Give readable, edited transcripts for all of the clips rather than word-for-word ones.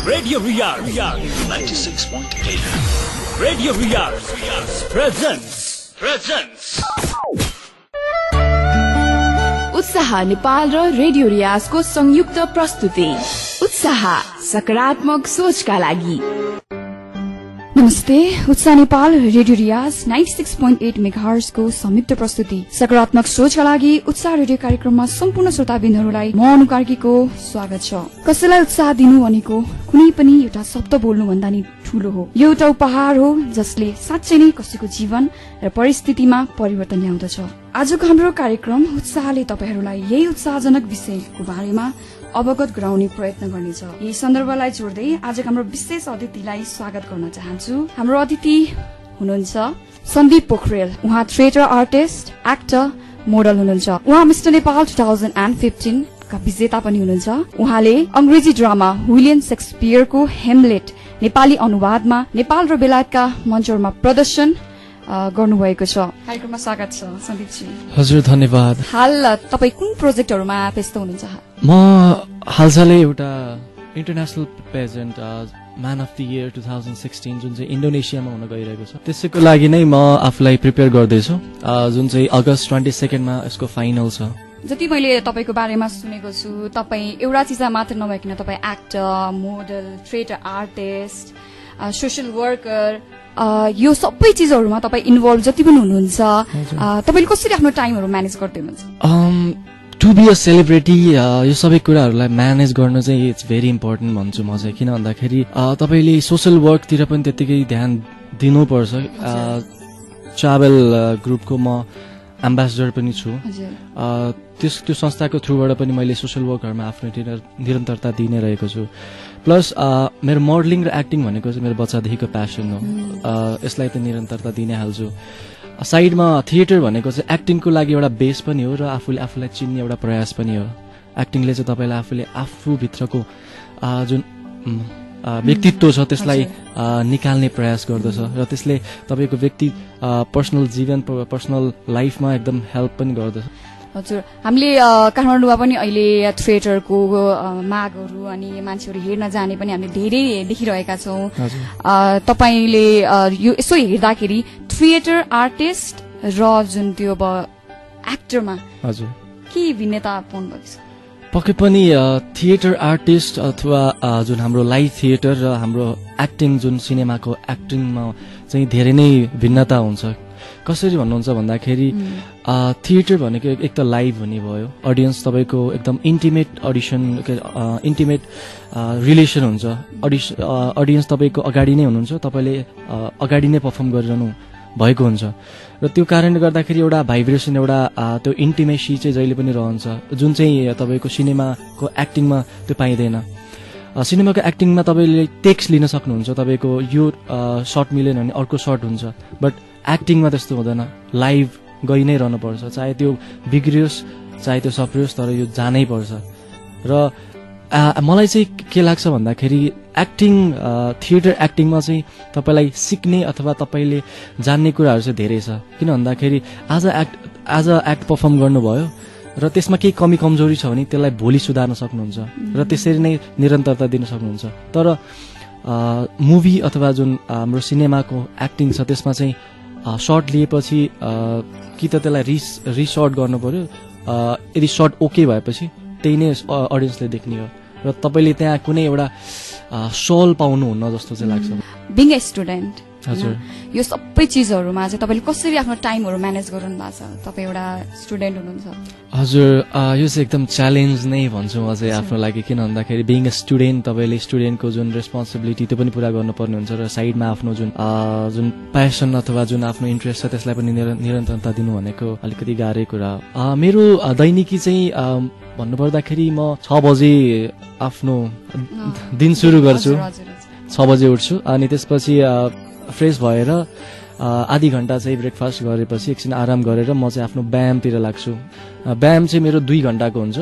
Radio Riyadh 96.8. Radio Riyadh presents उत्साह नेपाल र radio रियाजको संयुक्त प्रस्तुति उत्साह सकारात्मक सोचका लागि। नमस्ते, उत्साह नेपाल रेडियो रियाज 96.8 मेगाहर्ज को संयुक्त प्रस्तुति सकारात्मक सोचका लागि उत्साह रेडियो कार्यक्रममा सम्पूर्ण श्रोताबिन्दुहरूलाई म अनु कार्कीको स्वागत छ। कसैलाई उत्साह दिनु भनेको कुनै पनि एउटा शब्द बोल्नु भन्दा नि ठूलो हो। यो एउटा उपहार हो जसले साँच्चै नै कसैको जीवन र परिस्थितिमा परिवर्तन ल्याउँदछ। आजको हाम्रो कार्यक्रम उत्साहले तपाईहरूलाई यही उत्साहजनक विषयको बारेमा अवगत गराउने प्रयत्न गर्नेछ। यही सन्दर्भलाई जोड्दै आजको हाम्रो विशेष अतिथिलाई स्वागत गर्न चाहन्छु। हाम्रो अतिथि हुनुहुन्छ सन्दीप पोखरेल। उहाँ थिएटर आर्टिस्ट, एक्टर, मोडल हुनुहुन्छ। उहाँ मिस्टर नेपाल 2015 का विजेता पनि हुनुहुन्छ। उहाँले अंग्रेजी ड्रामा विलियम शेक्सपियरको हेमलेट नेपाली अनुवादमा नेपाल र बेलायतका मञ्चहरूमा प्रदर्शन गर्नुभएको छ। कार्यक्रममा स्वागत छ सन्दीपजी। हजुर, धन्यवाद। हाल तपाई कुन प्रोजेक्टहरूमा व्यस्त हुनुहुन्छ? म हालसालै एउटा international pageant man of the year 2016 जुन चाहिँ इन्डोनेसियामा हुन गइरहेको छ, त्यसैको लागि नै म आफूलाई प्रिपेयर गर्दैछु, जुन चाहिँ अगस्त 22 मा यसको फाइनल छ। जति मैले तपाईको बारेमा सुनेको छु, तपाई एउटा चिज मात्र नभइकन तपाई actor, model, theatre artist, social worker, यो सबै चिजहरुमा तपाई इन्भल्भ जति पनि हुनुहुन्छ। तपाईले कसरी आफ्नो टाइमहरु म्यानेज गर्दै हुनुहुन्छ? टु बी अ सेलिब्रिटी यो सबै कुराहरूलाई म्यानेज गर्न चाहिँ इट्स भेरी इम्पोर्टेन्ट भन्छु म चाहिँ। किन भन्दाखेरि तपाईले सोशल वर्कतिर पनि त्यतिकै ध्यान दिनुपर्छ। ट्राभल ग्रुपको म एम्बेसडर पनि छु। त्यो संस्थाको थ्रुबाट पनि मैले सोशल वर्कहरूमा आफ्नो निरन्तरता दिइ नै रहेको छु। प्लस मेरो मोडलिङ र एक्टिङ भनेको चाहिँ मेरो बच्चादेखिको प्यासन हो। यसलाई त निरन्तरता दिइ नै हाल्छु। साइडमा थिएटर भनेको चाहिँ एक्टिङको लागि एउटा बेस पनि हो र आफूलाई चिन्ने एउटा प्रयास पनि हो। एक्टिङले चाहिँ तपाईँलाई आफूले आफूभित्रको जुन व्यक्तित्व छ त्यसलाई निकाल्ने प्रयास गर्दछ र त्यसले तपाईँको व्यक्ति पर्सनल जीवन, पर्सनल लाइफमा एकदम हेल्प पनि गर्दछ। हजुर, हामीले काठमाडौँमा पनि अहिले थिएटरको मागहरू अनि मान्छेहरू हेर्न जाने पनि हामीले धेरै देखिरहेका छौँ। तपाईले यो यसो हेर्दाखेरि थिएटर आर्टिस्ट र जुन त्यो अब एक्टरमा हजुर के भिन्नता पाउनु भएको छ? पक्कै पनि थिएटर आर्टिस्ट अथवा जुन हाम्रो लाइभ थिएटर र हाम्रो एक्टिङ जुन सिनेमाको एक्टिङमा चाहिँ धेरै नै भिन्नता हुन्छ। कसरी भन्नुहुन्छ भन्दाखेरि थिएटर भनेको एक त लाइभ हुने भयो, अडियन्स तपाईँको एकदम इन्टिमेट अडिसन, इन्टिमेट रिलेसन हुन्छ। अडियन्स तपाईँको अगाडि नै हुनुहुन्छ, तपाईँले अगाडि नै पर्फर्म गरिरहनु भएको हुन्छ र त्यो कारणले गर्दाखेरि एउटा भाइब्रेसन, एउटा त्यो इन्टिमेसी चाहिँ जहिले पनि रहन्छ, जुन चाहिँ तपाईँको सिनेमाको एक्टिङमा त्यो पाइँदैन। सिनेमाको एक्टिङमा तपाईँले टेक्स्ट लिन सक्नुहुन्छ, तपाईँको यो सर्ट मिलेन भने अर्को सर्ट हुन्छ, बट एक्टिङमा त्यस्तो हुँदैन। लाइभ गइ नै रहनुपर्छ, चाहे त्यो बिग्रियोस् चाहे त्यो सप्रियोस्, तर यो जानै पर्छ। र मलाई चाहिँ के लाग्छ भन्दाखेरि एक्टिङ, थिएटर एक्टिङमा चाहिँ तपाईँलाई सिक्ने अथवा तपाईँले जान्ने कुराहरू चाहिँ धेरै छ। किन भन्दाखेरि आज एक्ट पर्फर्म गर्नुभयो र त्यसमा केही कमी कमजोरी छ भने त्यसलाई भोलि सुधार्न सक्नुहुन्छ र त्यसरी नै निरन्तरता दिन सक्नुहुन्छ। तर मुभी अथवा जुन हाम्रो सिनेमाको एक्टिङ छ त्यसमा चाहिँ सर्ट लिएपछि कि त त्यसलाई रिसर्ट गर्नु पर्यो, यदि सर्ट ओके भएपछि त्यही नै अडियन्सले देख्ने हो र तपाईँले त्यहाँ कुनै एउटा सोल पाउनुहुन्न जस्तो चाहिँ लाग्छ। बिङ ए स्टुडेन्ट, हजुर, यो सबै चिजहरुमा चाहिँ तपाईले कसरी आफ्नो टाइमहरु म्यानेज गर्नु भएको छ? तपाई एउटा स्टुडेन्ट हुनुहुन्छ। हजुर, यो चाहिँ एकदम च्यालेन्ज नै भन्छु म चाहिँ आफ्नो लागि। किन भन्दाखेरि बिङ ए स्टुडेन्ट, तपाईँले स्टुडेन्टको जुन रेस्पोन्सिबिलिटी त्यो पनि पुरा गर्नुपर्ने हुन्छ र साइडमा आफ्नो जुन प्यासन अथवा जुन आफ्नो इन्ट्रेस्ट छ त्यसलाई पनि निरन्तरता दिनु भनेको अलिकति गाह्रै कुरा हो। मेरो दैनिकी चाहिँ भन्नुपर्दाखेरि म 6 बजे आफ्नो दिन सुरु गर्छु। 6 बजे उठ्छु अनि त्यसपछि फ्रेस भएर आधी घण्टा चाहिँ ब्रेकफास्ट गरेपछि एकछिन आराम गरेर म चाहिँ आफ्नो व्यायामतिर लाग्छु। व्यायाम चाहिँ मेरो 2 घण्टाको हुन्छ।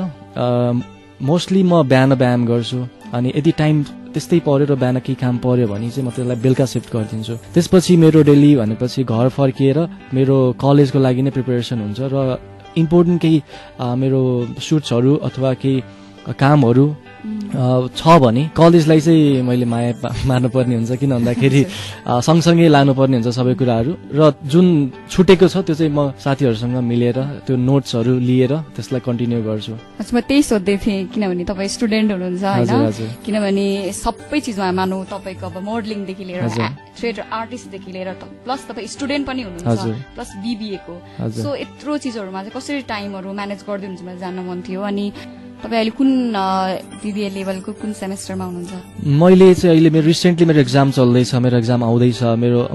मोस्टली म बिहान व्यायाम गर्छु अनि यदि टाइम त्यस्तै पर्यो र बिहान केही काम पर्यो भने चाहिँ म त्यसलाई बेलुका सिफ्ट गरिदिन्छु। त्यसपछि मेरो डेली भनेपछि घर फर्किएर मेरो कलेजको लागि नै प्रिपेरेसन हुन्छ र इम्पोर्टेन्ट केही मेरो सुट्सहरू अथवा केही कामहरू छ भने कलेजलाई चाहिँ मैले माया मार्नुपर्ने हुन्छ, किन भन्दाखेरि सँगसँगै लानुपर्ने हुन्छ सबै कुराहरू, र जुन छुटेको छ त्यो चाहिँ म साथीहरूसँग मिलेर त्यो नोट्सहरू लिएर त्यसलाई कन्टिन्यू गर्छु। म त्यही सोध्दै थिएँ, किनभने तपाईँ स्टुडेन्ट हुनुहुन्छ होइन, किनभने सबै चिजमा मानौ तपाईँको अब मोडलिङदेखि लिएर थिएटर आर्टिस्टदेखि लिएर प्लस तपाईँ स्टुडेन्ट पनि हुनुहुन्छ प्लस BBA को, सो यत्रो चिजहरूमा चाहिँ कसरी टाइमहरू म्यानेज गर्दै हुन्छ मलाई जान्न मन थियो। अनि तपाईँ अहिले कुन BBA लेभलको कुन सेमेस्टरमा हुनुहुन्छ? मैले चाहिँ अहिले मेरो रिसेन्टली मेरो एक्जाम चल्दैछ, मेरो एक्जाम आउँदैछ।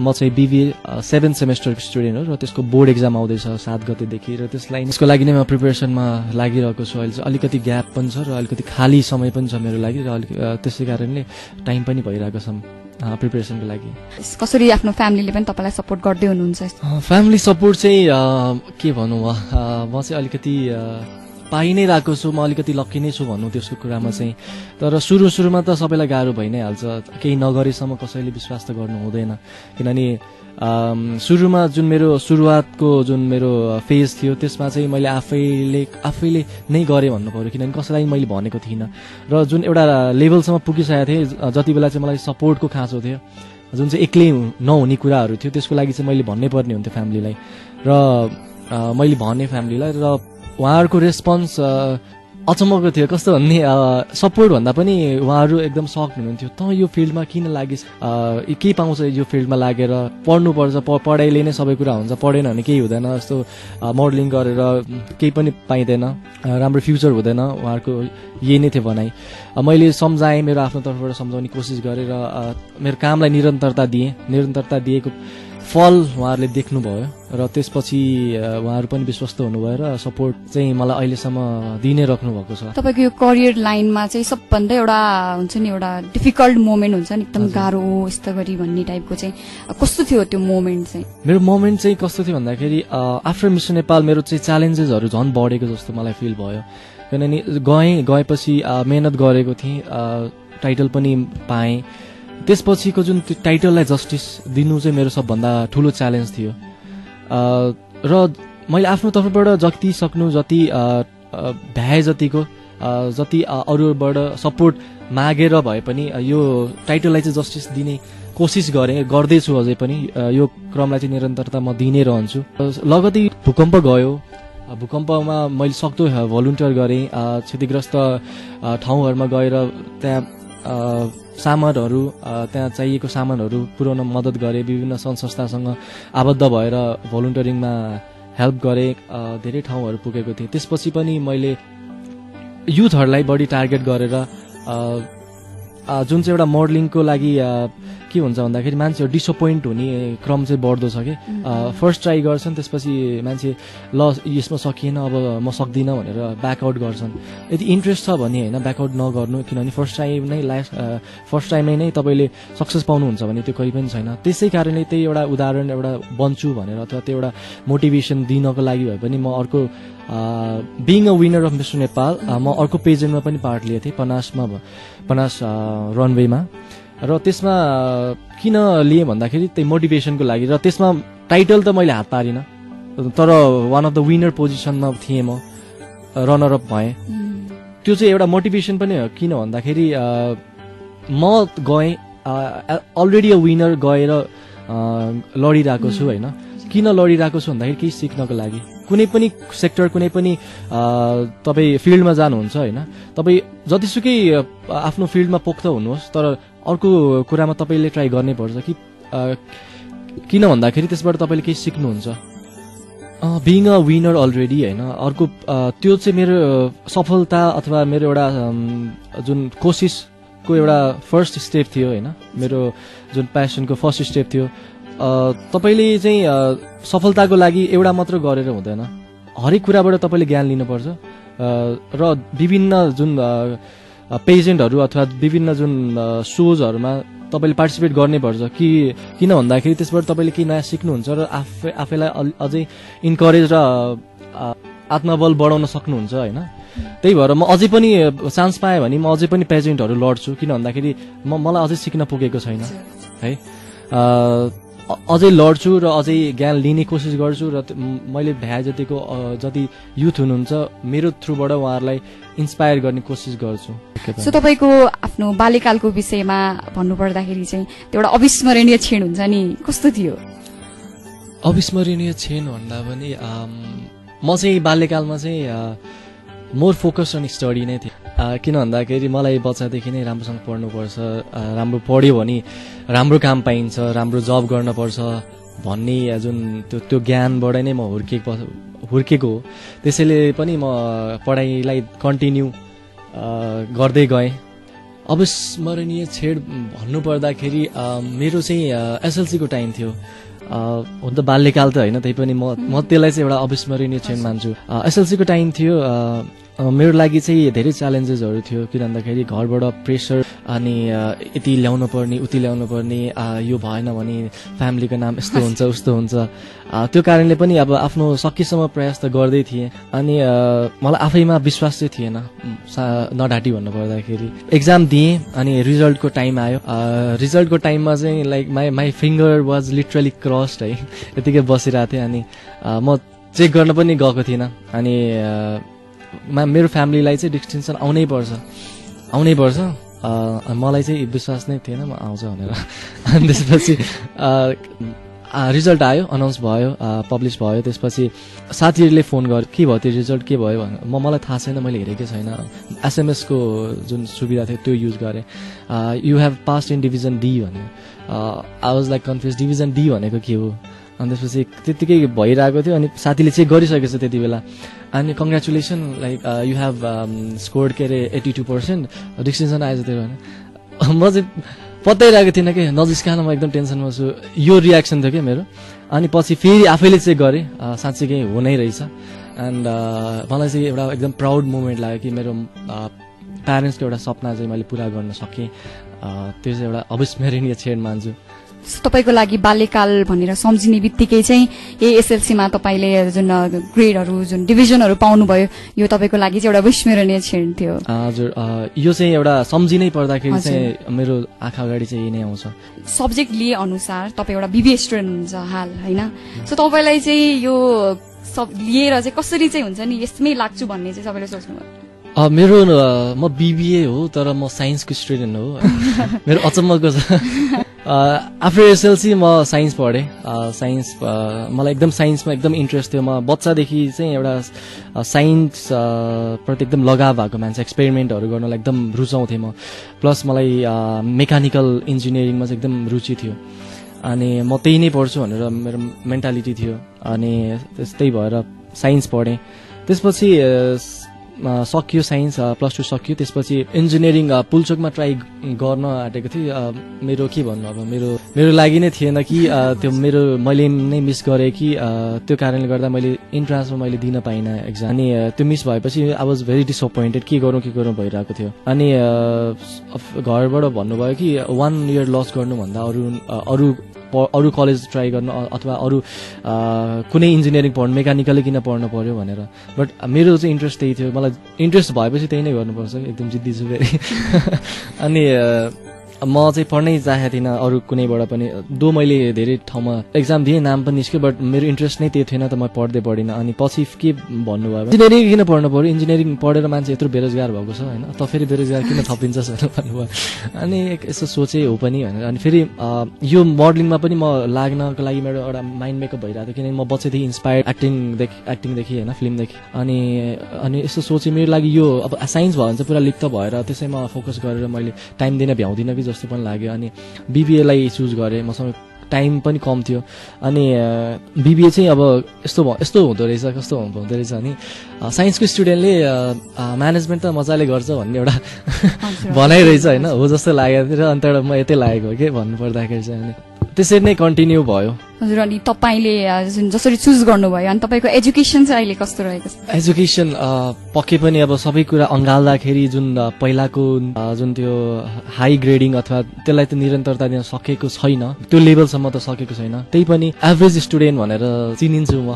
म चाहिँ BBA 7th सेमेस्टरको स्टुडेन्ट हो र त्यसको बोर्ड एक्जाम आउँदैछ 7 गतेदेखि, र त्यसको लागि नै म प्रिपेरेसनमा लागिरहेको छु। अहिले चाहिँ अलिकति ग्याप पनि छ र अलिकति खाली समय पनि छ मेरो लागि, र त्यसै कारणले टाइम पनि भइरहेको छ प्रिपेरेसनको लागि। कसरी आफ्नो फ्यामिलीले पनि तपाईँलाई सपोर्ट गर्दै हुनुहुन्छ? फ्यामिली सपोर्ट चाहिँ के भनौँ, म चाहिँ अलिकति पाइ नै रहेको छु, म अलिकति लक्की नै छु भन्नु त्यसको कुरामा चाहिँ। तर सुरुमा त सबैलाई गाह्रो भइ नै हाल्छ, केही नगरेसम्म कसैले विश्वास त गर्नु हुँदैन, किनभने सुरुमा जुन मेरो सुरुवातको जुन मेरो फेज थियो त्यसमा चाहिँ मैले आफैले नै गरेँ भन्नु पऱ्यो, किनभने कसैलाई मैले भनेको थिइनँ। र जुन एउटा लेभलसम्म पुगिसकेको थिएँ जति बेला चाहिँ मलाई सपोर्टको खाँचो थियो, जुन चाहिँ एक्लै नहुने कुराहरू थियो, त्यसको लागि चाहिँ मैले भन्नै पर्ने हुन्थ्यो फ्यामिलीलाई, र मैले भने फ्यामिलीलाई, र उहाँहरूको रेस्पोन्स अचम्मको थियो। कस्तो भन्ने, सपोर्ट भन्दा पनि उहाँहरू एकदम सक्ड हुनुहुन्थ्यो, त यो फिल्डमा किन लागिस्, के पाउँछ यो फिल्डमा लागेर, पढ्नुपर्छ, पढाइले नै सबै कुरा हुन्छ, पढेन भने केही हुँदैन, यस्तो मोडलिङ गरेर केही पनि पाइँदैन, राम्रो फ्युचर हुँदैन, उहाँहरूको यही नै थियो भनाइ। मैले सम्झाएँ, मेरो आफ्नो तर्फबाट सम्झाउने कोसिस गरेर मेरो कामलाई निरन्तरता दिएको फल उहाँहरूले देख्नुभयो, र त्यसपछि उहाँहरू पनि विश्वस्त हुनुभयो र सपोर्ट चाहिँ मलाई अहिलेसम्म दिइ नै राख्नु भएको छ। तपाईँको यो करियर लाइनमा चाहिँ सबभन्दा एउटा हुन्छ नि, एउटा डिफिकल्ट मोमेन्ट हुन्छ नि, एकदम गाह्रो यस्तो गरी भन्ने टाइपको चाहिँ कस्तो थियो त्यो मोमेन्ट चाहिँ? मेरो मोमेन्ट चाहिँ कस्तो थियो भन्दाखेरि आफ्टर मिस नेपाल मेरो चाहिँ च्यालेन्जेसहरू झन् बढेको जस्तो मलाई फिल भयो, किनभने गएपछि मेहनत गरेको थिएँ, टाइटल पनि पाएँ, त्यसपछिको जुन त्यो टाइटललाई जस्टिस दिनु चाहिँ मेरो सबभन्दा ठुलो च्यालेन्ज थियो। र मैले आफ्नो तर्फबाट जति सक्नु, जति भ्याए जतिको, जति अरूबाट सपोर्ट मागेर भए पनि यो टाइटललाई चाहिँ जस्टिस दिने कोसिस गर्दैछु अझै पनि। यो क्रमलाई चाहिँ निरन्तरता म दिइ नै रहन्छु। लगतै भूकम्प गयो, भूकम्पमा मैले सक्दो भोलिन्टियर गरेँ, क्षतिग्रस्त ठाउँहरूमा गएर त्यहाँ सामानहरू, त्यहाँ चाहिएको सामानहरू पुर्याउन मद्दत गरेँ, विभिन्न सङ्घ संस्थासँग आबद्ध भएर भोलिन्टियरिङमा हेल्प गरेँ, धेरै ठाउँहरू पुगेको थिएँ। त्यसपछि पनि मैले युथहरूलाई बढी टार्गेट गरेर जुन चाहिँ एउटा मोडलिङको लागि के हुन्छ भन्दाखेरि मान्छेहरू डिसपोइन्ट हुने क्रम चाहिँ बढ्दो छ कि, फर्स्ट ट्राई गर्छन्, त्यसपछि मान्छे ल यसमा सकिएन अब म सक्दिनँ भनेर ब्याकआउट गर्छन्। यदि इन्ट्रेस्ट छ भने होइन ब्याकआउट नगर्नु, किनभने फर्स्ट टाइममै नै तपाईँले सक्सेस पाउनुहुन्छ भने त्यो कहीँ पनि छैन। त्यसै कारणले त्यही एउटा उदाहरण एउटा बन्छु भनेर अथवा त्यो एउटा मोटिभेसन दिनको लागि भए पनि म अर्को being a winner of mister Nepal म अर्को पेजेन्टमा पनि पार्ट लिएको थिएँ, पनास रनवेमा, र त्यसमा किन लिएँ भन्दाखेरि त्यही मोटिभेसनको लागि, र त्यसमा टाइटल त मैले हात पारिनँ, तर वान अफ द विनर पोजिसनमा थिएँ, म रनर अप भएँ। त्यो चाहिँ एउटा मोटिभेसन पनि हो, किन भन्दाखेरि म गएँ अलरेडी अ विनर गएर लडिरहेको छु होइन। किन लडिरहेको छु भन्दाखेरि केही सिक्नको लागि। कुनै पनि सेक्टर, कुनै पनि तपाईँ फिल्डमा जानुहुन्छ होइन, तपाईँ जतिसुकै आफ्नो फिल्डमा पोख्त हुनुहोस्, तर अर्को कुरामा तपाईँले ट्राई गर्नै पर्छ कि किन भन्दाखेरि त्यसबाट तपाईँले केही सिक्नुहुन्छ। बिङ अ विनर अलरेडी होइन, अर्को त्यो चाहिँ मेरो सफलता अथवा मेरो एउटा जुन कोसिसको एउटा फर्स्ट स्टेप थियो होइन, मेरो जुन प्यासनको फर्स्ट स्टेप थियो। तपाईँले चाहिँ सफलताको लागि एउटा मात्र गरेर हुँदैन, हरेक कुराबाट तपाईँले ज्ञान लिनुपर्छ, र विभिन्न जुन पेजेन्टहरू अथवा विभिन्न जुन सोजहरूमा तपाईँले पार्टिसिपेट गर्नैपर्छ कि किन भन्दाखेरि त्यसबाट तपाईँले केही नयाँ सिक्नुहुन्छ र आफैलाई अझै इन्करेज र आत्मबल बढाउन सक्नुहुन्छ होइन। त्यही भएर म अझै पनि चान्स पाएँ भने म अझै पनि पेजेन्टहरू लड्छु, किन भन्दाखेरि मलाई अझै सिक्न पुगेको छैन है। अझै लड्छु र अझै ज्ञान लिने कोसिस गर्छु र मैले भ्याए जतिको जति युथ हुनुहुन्छ मेरो थ्रुबाट उहाँहरूलाई इन्सपायर गर्ने कोसिस गर्छु। सो तपाईँको आफ्नो बाल्यकालको विषयमा भन्नुपर्दाखेरि चाहिँ त्यो एउटा अविस्मरणीय क्षण हुन्छ नि, कस्तो थियो? अविस्मरणीय क्षण भन्दा पनि म चाहिँ बाल्यकालमा चाहिँ मोर फोकस अन स्टडी नै थिएँ। किन भन्दाखेरि मलाई बच्चादेखि नै राम्रोसँग पढ्नुपर्छ, राम्रो पढ्यो भने राम्रो काम पाइन्छ, राम्रो जब गर्नुपर्छ भन्ने जुन त्यो ज्ञानबाट नै म हुर्केको हो। त्यसैले पनि म पढाइलाई कन्टिन्यू गर्दै गएँ। अविस्मरणीय क्षण भन्नुपर्दाखेरि मेरो चाहिँ एसएलसीको टाइम थियो। हुन त बाल्यकाल त होइन, त्यही पनि म त्यसलाई चाहिँ एउटा अविस्मरणीय क्षण मान्छु। एसएलसीको टाइम थियो, मेरो लागि चाहिँ धेरै च्यालेन्जेसहरू थियो। किन भन्दाखेरि घरबाट प्रेसर, अनि यति ल्याउनु पर्ने उति ल्याउनु पर्ने, यो भएन भने फ्यामिलीको नाम यस्तो हुन्छ उस्तो हुन्छ। त्यो कारणले पनि अब आफ्नो सकेसम्म प्रयास त गर्दै थिएँ। अनि मलाई आफैमा विश्वास चाहिँ थिएन, नढाँटी भन्नुपर्दाखेरि। एक्जाम दिएँ अनि रिजल्टको टाइम आयो। रिजल्टको टाइममा चाहिँ like my finger was literally crossed है, यतिकै बसिरहेको थिएँ। अनि म चेक गर्न पनि गएको थिइनँ। अनि मेरो फ्यामिलीलाई चाहिँ डिस्टिङ्सन आउनै पर्छ। मलाई चाहिँ विश्वास नै थिएन म आउँछ भनेर। अनि त्यसपछि रिजल्ट आयो, अनाउन्स भयो, पब्लिस भयो। त्यसपछि साथीहरूले फोन गर्यो, के भयो त्यो रिजल्ट, के भयो भनेर। मलाई थाहा छैन, मैले हेरेकै छैन। एसएमएसको जुन सुविधा थियो त्यो युज गरेँ। You have passed in division D भन्यो। I was like confuse, division D भनेको के हो? अनि त्यसपछि त्यत्तिकै भइरहेको थियो। अनि साथीले चेक गरिसकेको छ त्यति बेला। अनि congratulation, like you have scored के अरे 82%, डिस्टिङ्सन आएछ त्यो भने। म चाहिँ पत्याइरहेको थिइनँ कि, नजिस्कान म एकदम टेन्सनमा छु। यो रियाक्सन थियो क्या मेरो। अनि पछि फेरि आफैले चेक गरेँ, साँच्चीकै हुनै रहेछ। एन्ड मलाई चाहिँ एउटा एकदम प्राउड मोमेन्ट लाग्यो कि मेरो प्यारेन्ट्सको एउटा सपना चाहिँ मैले पुरा गर्न सकेँ। त्यो चाहिँ एउटा अविस्मरणीय क्षण मान्छु। तपाईँको लागि बाल्यकाल भनेर सम्झिने बित्तिकै चाहिँ यही एसएलसीमा तपाईँले जुन ग्रेडहरू, जुन डिभिजनहरू पाउनुभयो, यो तपाईँको लागि चाहिँ एउटा अविस्मरणीय क्षण थियो। हजुर, यो चाहिँ एउटा सम्झिनै पर्दाखेरि चाहिँ मेरो आँखा अगाडि चाहिँ यही नै आउँछ। सब्जेक्ट लिए अनुसार तपाईँ एउटा बिबिए स्टुडेन्ट हुनुहुन्छ हाल, होइन? सो तपाईँलाई चाहिँ यो सब लिएर चाहिँ कसरी चाहिँ हुन्छ नि यसमै लाग्छु भन्ने चाहिँ सबैले सोच्नुभयो? म बिबिए हो, तर म साइन्सको स्टुडेन्ट हो। मेरो अचम्मको छ, आफ्टर एसएलसी म साइन्स पढेँ। साइन्स मलाई एकदम साइन्समा एकदम इन्ट्रेस्ट थियो। म बच्चादेखि चाहिँ एउटा साइन्स प्रति एकदम लगाव भएको मान्छे, एक्सपेरिमेन्टहरू गर्नलाई एकदम रुचाउँथेँ म। प्लस मलाई मेकानिकल इन्जिनियरिङमा चाहिँ एकदम रुचि थियो। अनि म त्यही नै पढ्छु भनेर मेरो मेन्टालिटी थियो। अनि त्यस्तै भएर साइन्स पढेँ। त्यसपछि सकियो साइन्स, +2 सकियो। त्यसपछि इन्जिनियरिङ पुल्चोकमा ट्राई गर्न आँटेको थिएँ। मेरो के भन्नु, अब मेरो लागि नै थिएन कि त्यो मैले नै मिस गरेँ कि त्यो कारणले गर्दा मैले इन्ट्रान्समा मैले दिन पाइनँ एक्जाम। अनि त्यो मिस भएपछि आई वाज भेरी डिसअपोइन्टेड, के गरौँ भइरहेको थियो। अनि घरबाट भन्नुभयो कि 1 इयर लस गर्नुभन्दा अरू कलेज ट्राई गर्नु अथवा अरू कुनै इन्जिनियरिङ पढ्नु, मेकानिकलै किन पढ्नु पर्यो भनेर। बट मेरो चाहिँ इन्ट्रेस्ट त्यही थियो। मलाई इन्ट्रेस्ट भएपछि त्यही नै गर्नुपर्छ, एकदम जिद्दी छु फेरि। अनि म चाहिँ पढ्नै चाहेको थिइनँ अरू कुनैबाट पनि। मैले धेरै ठाउँमा एक्जाम दिएँ, नाम पनि निस्क्यो, बट मेरो इन्ट्रेस्ट नै त्यो थिएन, त म पढ्दै पढिनँ। अनि पछि के भन्नुभयो, इन्जिनियरिङ किन पढ्नु पर्यो, इन्जिनियरिङ पढेर मान्छे यत्रो बेरोजगार भएको छ होइन, त फेरि बेरोजगार किन थपिन्छस् भनेर भन्नुभयो। अनि यसो सोचेँ हो पनि भनेर। अनि फेरि यो मोडलिङमा पनि म लाग्नको लागि मेरो एउटा माइन्ड मेकअप भइरहेको थियो, किनकि म बच्चैदेखि इन्सपायर्ड एक्टिङदेखि होइन, फिल्मदेखि। अनि यसो सोचेँ मेरो लागि यो अब साइन्स भयो भने चाहिँ पुरा लिप्त भएर त्यसैमा फोकस गरेर मैले टाइम दिन भ्याउँदिनँ कि जस्तो पनि लाग्यो। अनि बिबिएलाई चुज गरेँ, मसँग टाइम पनि कम थियो। अनि बिबिए चाहिँ अब यस्तो हुँदो रहेछ, कस्तो हुँदो रहेछ अनि साइन्सको स्टुडेन्टले म्यानेजमेन्ट त मजाले गर्छ भन्ने एउटा भनाइ रहेछ होइन, हो जस्तो लागेको थियो। र अन्त म यतै लागेको के भन्नुपर्दाखेरि चाहिँ अनि त्यसरी नै कन्टिन्यू भयो। हजुर, अनि तपाईँले जसरी चुज गर्नुभयो, अनि तपाईँको एजुकेसन चाहिँ अहिले कस्तो रहेको छ? एजुकेसन पक्कै पनि अब सबै कुरा अँगाल्दाखेरि जुन पहिलाको जुन त्यो हाई ग्रेडिङ अथवा त्यसलाई त निरन्तरता दिन सकेको छैन, त्यो लेभलसम्म त सकेको छैन। त्यही पनि एभरेज स्टुडेन्ट भनेर चिनिन्छु म,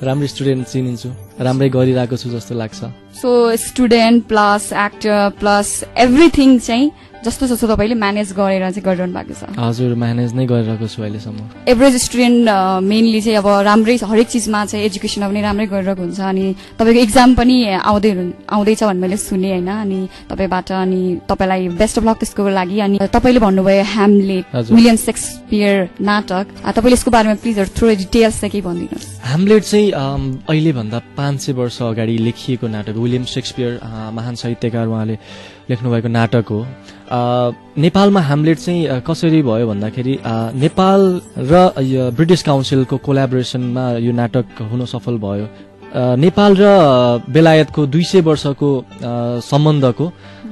राम्रो स्टुडेन्ट चिनिन्छु। राम्रै गरिरहेको छु जस्तो लाग्छ। So student plus actor plus everything चाहिँ जस्तो जस्तो तपाईँले म्यानेज गरेर चाहिँ गरिरहनु भएको छ? हजुर, म्यानेज नै गरिरहेको छु अहिलेसम्म। एभरेज स्टुडेन्ट मेनली चाहिँ अब राम्रै हरेक चिजमा चाहिँ एजुकेसनमा पनि राम्रै गरिरहेको हुन्छ अनि तपाईँको एक्जाम पनि आउँदैछ भन्ने मैले सुने होइन, अनि तपाईँबाट अनि तपाईँलाई बेस्ट अफ लक त्यसको लागि। अनि तपाईँले भन्नुभयो ह्यामलेट विलियम शेक्सपियर नाटक, तपाईँले यसको बारेमा प्लिज थोरै डिटेल्स चाहिँ केही भनिदिनुहोस्। ह्यामलेट चाहिँ अहिलेभन्दा 500 वर्ष अगाडि लेखिएको नाटक, विलियम शेक्सपियर महान साहित्यकार उहाँले लेख्नुभएको नाटक हो। नेपालमा ह्यामलेट चाहिँ कसरी भयो भन्दाखेरि नेपाल र ब्रिटिस काउन्सिलको कोलाबोरेसनमा यो नाटक हुन सफल भयो। नेपाल र बेलायतको 200 वर्षको सम्बन्धको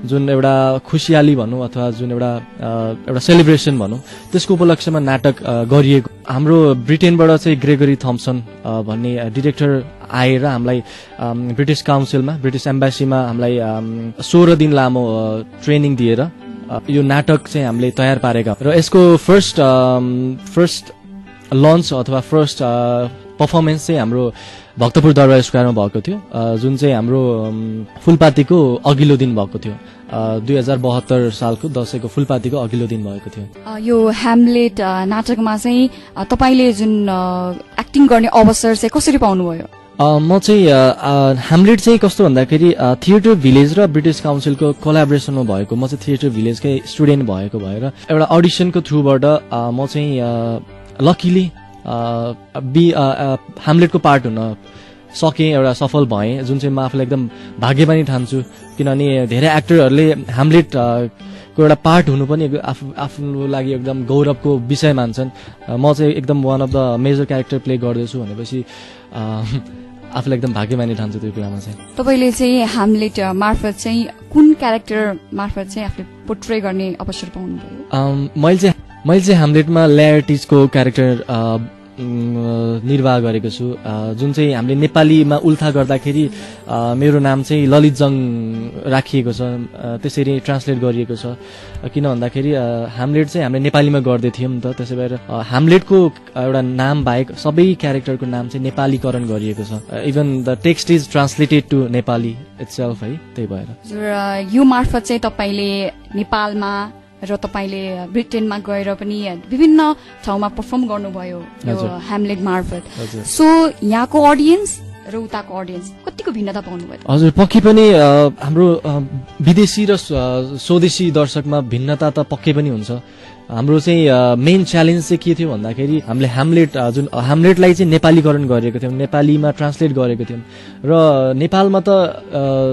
जुन एउटा खुसियाली भनौँ अथवा जुन एउटा सेलिब्रेसन भनौँ त्यसको उपलक्ष्यमा नाटक गरिएको। हाम्रो ब्रिटेनबाट चाहिँ ग्रेगरी थम्सन भन्ने डिरेक्टर आएर हामीलाई ब्रिटिस काउन्सिलमा ब्रिटिस एम्बेसीमा हामीलाई 16 दिन लामो ट्रेनिङ दिएर यो नाटक चाहिँ हामीले तयार पारेका र यसको फर्स्ट लन्च अथवा फर्स्ट पर्फर्मेन्स चाहिँ हाम्रो भक्तपुर दरबार स्क्वायरमा भएको थियो, जुन चाहिँ हाम्रो फुलपातीको अघिल्लो दिन भएको थियो। 2072 सालको दशैंको फुलपातीको अघिल्लो दिन भएको थियो। यो ह्यामलेट नाटकमा चाहिँ तपाईँले जुन एक्टिङ गर्ने अवसर चाहिँ कसरी पाउनुभयो? म चाहिँ ह्यामलेट चाहिँ कस्तो भन्दाखेरि थिएटर भिलेज र ब्रिटिश काउन्सिलको कोलाबोरेसनमा भएको। म चाहिँ थिएटर भिलेजकै स्टुडेन्ट भएको भएर एउटा अडिसनको थ्रुबाट म चाहिँ लकिली ह्यामलेटको पार्ट हुन सकेँ, एउटा सफल भएँ, जुन चाहिँ म आफूलाई एकदम भाग्यमानी ठान्छु। किनभने धेरै एक्टरहरूले ह्यामलेटको एउटा पार्ट हुनु पनि आफ्नो लागि एकदम गौरवको विषय मान्छन्। म चाहिँ एकदम one of the major character play गर्दैछु भनेपछि आफूलाई एकदम भाग्यमानी ठान्छु त्यो कुरामा चाहिँ। तपाईँले चाहिँ ह्यामलेट मार्फत चाहिँ कुन क्यारेक्टर मार्फत चाहिँ आफूले पोर्ट्रे गर्ने अवसर पाउनुभयो? मैले चाहिँ ह्यामलेटमा ल्यायर्टिजको क्यारेक्टर निर्वाह गरेको छु, जुन चाहिँ हामीले नेपालीमा उल्था गर्दाखेरि मेरो नाम चाहिँ ललितजङ राखिएको छ, त्यसरी ट्रान्सलेट गरिएको छ। किन भन्दाखेरि ह्यामलेट चाहिँ हामीले नेपालीमा गर्दै थियौँ नि त, त्यसै भएर ह्यामलेटको एउटा नाम बाहेक सबै क्यारेक्टरको नाम चाहिँ नेपालीकरण गरिएको छ। Even the text is translated to Nepali itself है, त्यही भएर यो मार्फत चाहिँ तपाईँले नेपालमा र तपाईँले ब्रिटेनमा गएर पनि विभिन्न ठाउँमा पर्फर्म गर्नुभयो यो ह्यामलेट मार्फत। सो यहाँको अडियन्स र उताको अडियन्स कतिको भिन्नता पाउनुभयो? हजुर, पक्कै पनि हाम्रो विदेशी र स्वदेशी दर्शकमा भिन्नता त पक्कै पनि हुन्छ। हाम्रो चाहिँ मेन च्यालेन्ज चाहिँ के थियो भन्दाखेरि हामीले ह्यामलेटलाई चाहिँ नेपालीकरण गरेको थियौँ, नेपालीमा ट्रान्सलेट गरेको थियौँ र नेपालमा त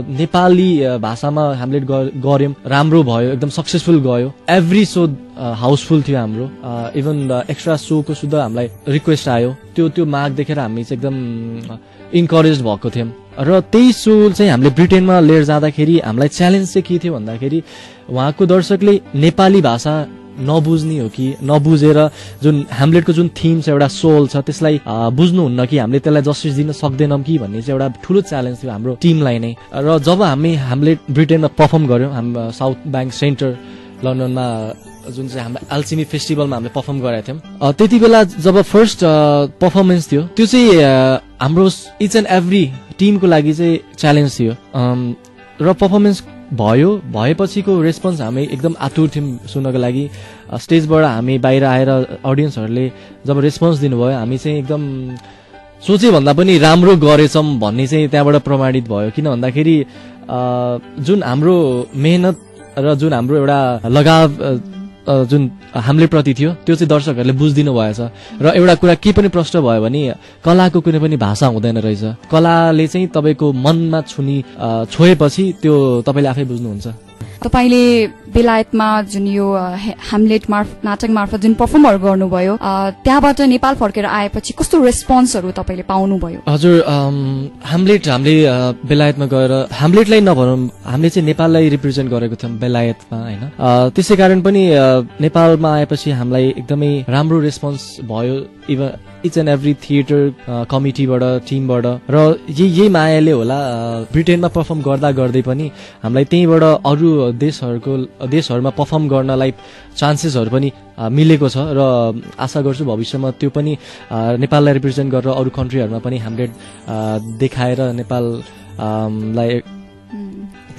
नेपाली भाषामा ह्यामलेट गऱ्यौँ, राम्रो भयो, एकदम सक्सेसफुल गयो। एभ्री शो हाउसफुल थियो हाम्रो। इभन एक्स्ट्रा सोको सुद्धा हामीलाई रिक्वेस्ट आयो, त्यो माग देखेर हामी चाहिँ एकदम इन्करेज भएको थियौँ। र त्यही सो चाहिँ हामीले ब्रिटेनमा लिएर जाँदाखेरि हामीलाई च्यालेन्ज चाहिँ के थियो भन्दाखेरि उहाँको दर्शकले नेपाली भाषा नबुझ्ने हो कि नबुझेर जुन ह्यामलेटको जुन थीम छ, एउटा सोल छ, त्यसलाई बुझ्नुहुन्न कि हामीले त्यसलाई जस्टिस दिन सक्दैनौँ कि भन्ने चाहिँ एउटा ठुलो च्यालेन्ज थियो हाम्रो टिमलाई नै। र जब हामी ह्यामलेट ब्रिटेनमा पर्फर्म गऱ्यौँ, हाम्रो साउथ ब्याङ्क सेन्टर लन्डनमा जुन चाहिँ हाम्रो एल्चिमी फेस्टिभलमा हामीले पर्फर्म गरेका थियौँ, त्यति बेला जब फर्स्ट पर्फर्मेन्स थियो, त्यो चाहिँ हाम्रो इच एन्ड एभ्री टिमको लागि चाहिँ च्यालेन्ज थियो। र पर्फर्मेन्स भएपछिको रेस्पोन्स हामी एकदम आतुर थियौँ सुन्नको लागि। स्टेजबाट हामी बाहिर आएर अडियन्सहरूले जब रेस्पोन्स दिनुभयो, हामी चाहिँ एकदम सोचे भन्दा पनि राम्रो गरेछौँ भन्ने चाहिँ त्यहाँबाट प्रमाणित भयो। किन भन्दाखेरि जुन हाम्रो मेहनत र जुन हाम्रो एउटा लगाव जुन ह्यामलेटप्रति थियो त्यो चाहिँ दर्शकहरूले बुझिदिनु भएछ। र एउटा कुरा के पनि प्रश्न भयो भने कलाको कुनै पनि भाषा हुँदैन रहेछ, कलाले चाहिँ तपाईँको मनमा छोएपछि त्यो तपाईँले आफै बुझ्नुहुन्छ। तपाईँले बेलायतमा जुन यो ह्यामलेट नाटक मार्फत जुन पर्फर्महरू गर्नुभयो, त्यहाँबाट नेपाल फर्केर आएपछि कस्तो रेस्पोन्सहरू तपाईँले पाउनुभयो? हजुर, ह्यामलेट हामीले बेलायतमा गएर ह्यामलेटलाई नभनौँ, हामीले चाहिँ नेपाललाई रिप्रेजेन्ट गरेको थियौँ बेलायतमा होइन। त्यसै कारण पनि नेपालमा आएपछि हामीलाई एकदमै राम्रो रेस्पोन्स भयो, even each and every theatre कमिटीबाट, टिमबाट। र यही मायाले होला ब्रिटेनमा पर्फर्म गर्दा गर्दै पनि हामीलाई त्यहीँबाट अरू देशहरूको देशहरूमा पर्फर्म गर्नलाई चान्सेसहरू पनि मिलेको छ र आशा गर्छु भविष्यमा त्यो पनि नेपाललाई रिप्रेजेन्ट गरेर अरू कन्ट्रीहरूमा पनि हामीले देखाएर नेपाललाई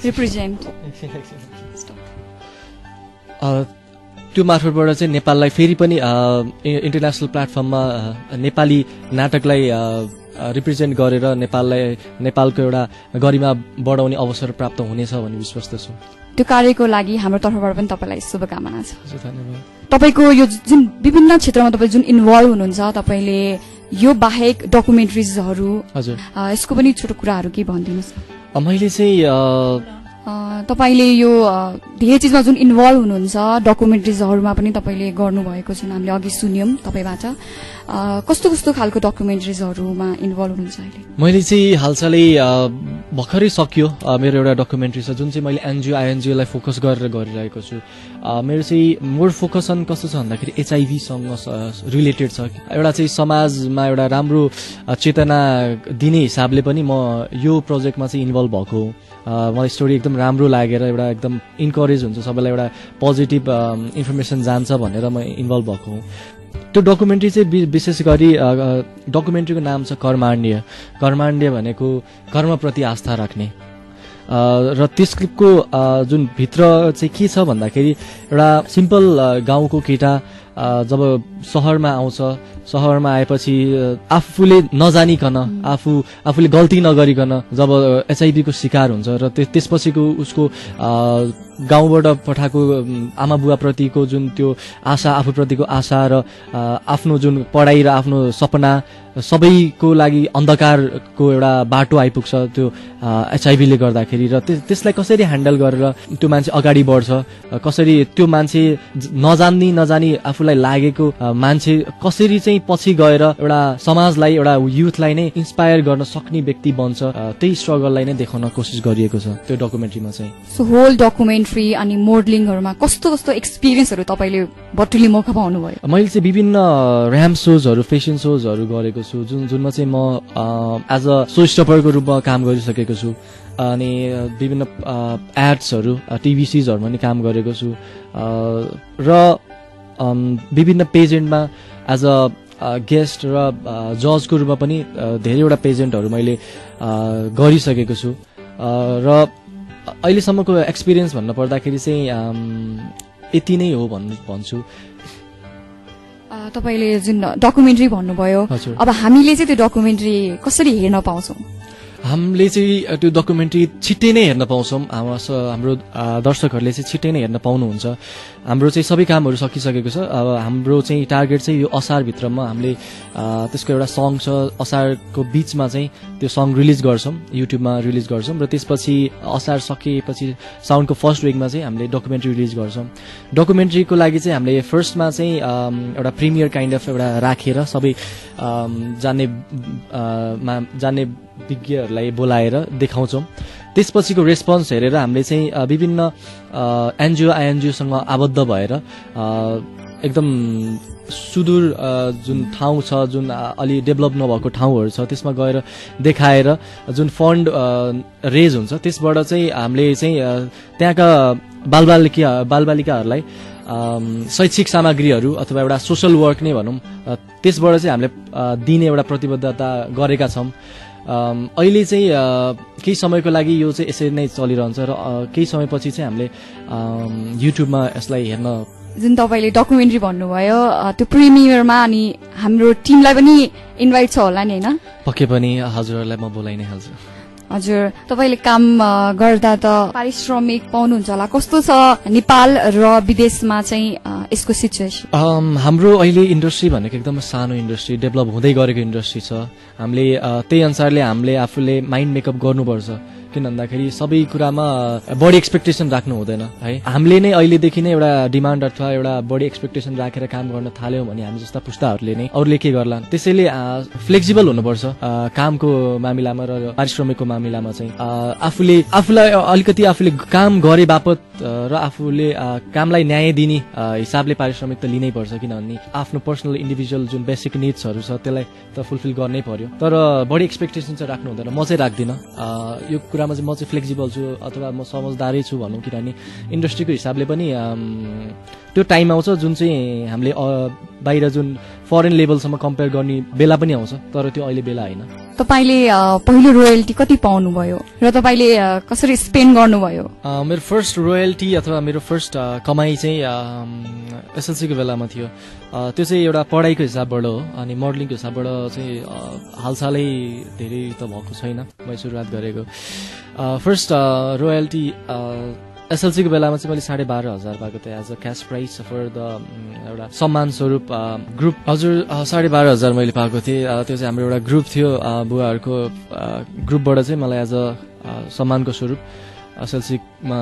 रिप्रेजेन्ट त्यो मार्फतबाट चाहिँ नेपाललाई फेरि पनि इन्टरनेसनल प्लेटफर्ममा नेपाली नाटकलाई रिप्रेजेन्ट गरेर नेपालको एउटा गरिमा बढाउने अवसर प्राप्त हुनेछ भन्ने विश्वस्त छु। त्यो कार्यको लागि हाम्रो तर्फबाट पनि तपाईँलाई शुभकामना छ। धन्यवाद। तपाईँको यो जुन विभिन्न क्षेत्रमा तपाईँ जुन इन्भल्भ हुनुहुन्छ, तपाईँले यो बाहेक डकुमेन्ट्रिजहरू यसको पनि छोटो कुराहरू के भनिदिनुहोस्। मैले चाहिँ तपाईँले यो धेरै चिजमा जुन इन्भल्भ हुनुहुन्छ, डकुमेन्ट्रिजहरूमा पनि तपाईँले गर्नुभएको छ, हामीले अघि सुन्यौँ तपाईँबाट। कस्तो कस्तो खालको डकुमेन्ट्रिजहरूमा इन्भल्भ हुनुहुन्छ अहिले? मैले चाहिँ हालसालै भर्खरै सकियो मेरो एउटा डकुमेन्ट्री छ जुन चाहिँ मैले आइएनजिओलाई फोकस गरेर गरिरहेको छु। मेरो चाहिँ मोर फोकस अन कस्तो छ भन्दाखेरि एचआइभीसँग रिलेटेड छ। एउटा चाहिँ समाजमा एउटा राम्रो चेतना दिने हिसाबले पनि म यो प्रोजेक्टमा चाहिँ इन्भल्भ भएको हो। मलाई स्टोरी एकदम राम्रो लागेर एउटा एकदम इन्करेज हुन्छ, सबैलाई एउटा पोजिटिभ इन्फर्मेसन जान्छ भनेर म इन्भल्भ भएको हुँ। त्यो डकुमेन्ट्री चाहिँ विशेष गरी डकुमेन्ट्रीको नाम छ कर्माण्य। कर्माण्य भनेको कर्मप्रति आस्था राख्ने र त्यसको जुन भित्र चाहिँ के छ भन्दाखेरि एउटा सिम्पल गाउँको केटा जब सहरमा आउँछ, सहरमा आएपछि आफूले नजानिकन आफूले गल्ती नगरिकन जब एचआइभीको शिकार हुन्छ र त्यसपछिको उसको गाउँबाट पठाएको आमा बुवाप्रतिको जुन त्यो आशा, आफूप्रतिको आशा र आफ्नो जुन पढाइ र आफ्नो सपना सबैको लागि अन्धकारको एउटा बाटो आइपुग्छ त्यो एचआइभीले गर्दाखेरि। र त्यसलाई कसरी ह्यान्डल गरेर त्यो मान्छे अगाडि बढ्छ, कसरी त्यो मान्छे नजानी आफूलाई लागेको मान्छे कसरी चाहिँ पछि गएर एउटा समाजलाई, एउटा युथलाई नै इन्स्पायर गर्न सक्ने व्यक्ति बन्छ, त्यही स्ट्रगललाई नै देखाउन कोसिस गरिएको छ त्यो डकुमेन्ट्रीमा चाहिँ। सो होल डकुमेन्ट्री अनि मोडलिङहरूमा कस्तो कस्तो एक्सपिरियन्सहरू तपाईँले बटुली मौका पाउनुभयो? मैले चाहिँ विभिन्न र्याम्प सोजहरू, फेसन सोजहरू गरेको छु जुनमा चाहिँ म एज अ सो स्टपरको रूपमा काम गरिसकेको छु। अनि विभिन्न एड्सहरू, टिभी सिरिजहरूमा पनि काम गरेको छु र विभिन्न पेजेन्टमा एज अ गेस्ट र जजको रूपमा पनि धेरैवटा पेजेन्टहरू मैले गरिसकेको छु। र अहिलेसम्मको एक्सपिरियन्स भन्न पर्दाखेरि चाहिँ यति नै हो भन्छु। तपाईँले जुन डकुमेन्ट्री भन्नुभयो, अब हामीले चाहिँ त्यो डकुमेन्ट्री कसरी हेर्न पाउँछौँ? हामीले चाहिँ त्यो डकुमेन्ट्री छिट्टै नै हेर्न पाउँछौँ। हाम्रो दर्शकहरूले चाहिँ छिट्टै नै हेर्न पाउनुहुन्छ। हाम्रो चाहिँ सबै कामहरू सकिसकेको छ। अब हाम्रो चाहिँ टार्गेट चाहिँ यो असारभित्रमा हामीले त्यसको एउटा सङ छ, असारको बिचमा चाहिँ त्यो सङ रिलिज गर्छौँ, युट्युबमा रिलिज गर्छौँ र त्यसपछि असार सकिएपछि साउन्डको फर्स्ट विकमा चाहिँ हामीले डकुमेन्ट्री रिलिज गर्छौँ। डकुमेन्ट्रीको लागि चाहिँ हामीले फर्स्टमा चाहिँ एउटा प्रिमियर काइन्ड अफ एउटा राखेर सबै जान्ने विज्ञहरूलाई बोलाएर देखाउँछौँ। त्यसपछिको रेस्पोन्स हेरेर हामीले चाहिँ विभिन्न एनजिओ आइएनजिओसँग आबद्ध भएर एकदम सुदूर जुन ठाउँ छ, जुन अलि डेभलप नभएको ठाउँहरू छ त्यसमा गएर देखाएर जुन फन्ड रेज हुन्छ त्यसबाट चाहिँ हामीले चाहिँ त्यहाँका बालबालिकाहरूलाई शैक्षिक सामग्रीहरू अथवा एउटा सोसल वर्क नै भनौँ, त्यसबाट चाहिँ हामीले दिने एउटा प्रतिबद्धता गरेका छौँ। अहिले चाहिँ केही समयको लागि यो चाहिँ यसरी नै चलिरहन्छ र केही समयपछि चाहिँ हामीले युट्युबमा यसलाई हेर्न। जुन तपाईँले डकुमेन्ट्री भन्नुभयो त्यो प्रिमियरमा, अनि हाम्रो टिमलाई पनि इन्भाइट छ होला नि, होइन? पक्कै पनि हजुरहरूलाई म बोलाइ नै हाल्छु। हजुर, तपाईँले काम गर्दा त पारिश्रमिक पाउनुहुन्छ होला, कस्तो छ नेपाल र विदेशमा चाहिँ यसको सिचुएसन? हाम्रो अहिले इन्डस्ट्री भनेको एकदम सानो इन्डस्ट्री, डेभलप हुँदै गरेको इन्डस्ट्री छ। हामीले त्यही अनुसारले हामीले आफूले माइन्ड मेकअप गर्नुपर्छ। किन भन्दाखेरि सबै कुरामा बढी एक्सपेक्टेसन राख्नु हुँदैन है। हामीले नै अहिलेदेखि नै एउटा डिमान्ड अथवा एउटा बढी एक्सपेक्टेसन राखेर काम गर्न थाल्यौँ भने हामी जस्ता पुस्ताहरूले नै अरूले के गर्ला। त्यसैले फ्लेक्सिबल हुनुपर्छ कामको मामिलामा र पारिश्रमिकको मामिलामा चाहिँ। आफूलाई अलिकति आफूले काम गरे बापत र आफूले कामलाई न्याय दिने हिसाबले पारिश्रमिक त लिनै पर्छ, किनभने आफ्नो पर्सनल इन्डिभिजुअल जुन बेसिक निड्सहरू छ त्यसलाई त फुलफिल गर्नै पर्यो। तर बढी एक्सपेक्टेसन चाहिँ राख्नु हुँदैन, म चाहिँ राख्दिनँ। यो कुरा बेलामा चाहिँ म चाहिँ फ्लेक्सिबल छु अथवा म समझदारै छु भनौँ, किनभने इन्डस्ट्रीको हिसाबले पनि त्यो टाइम आउँछ जुन चाहिँ हामीले बाहिर जुन फरेन लेभलसम्म कम्पेयर गर्ने बेला पनि आउँछ, तर त्यो अहिले बेला होइन। तपाईँले पहिलो रोयल्टी कति पाउनुभयो र तपाईँले कसरी स्पेन्ड गर्नुभयो? मेरो फर्स्ट रोयल्टी अथवा मेरो फर्स्ट कमाई चाहिँ एसएलसीको बेलामा थियो। त्यो चाहिँ एउटा पढाइको हिसाबबाट हो, अनि मोडलिङको हिसाबबाट चाहिँ हालसालै धेरै त भएको छैन, मैले सुरुवात गरेको। फर्स्ट रोयल्टी एसएलसीको बेलामा चाहिँ मैले 12,500 पाएको थिएँ as a cash prize for the एउटा सम्मान स्वरूप ग्रुप। हजुर 12,500 मैले पाएको थिएँ। त्यो चाहिँ हाम्रो एउटा ग्रुप थियो बुवाहरूको ग्रुपबाट चाहिँ मलाई एज अ सम्मानको स्वरूप एसएलसीमा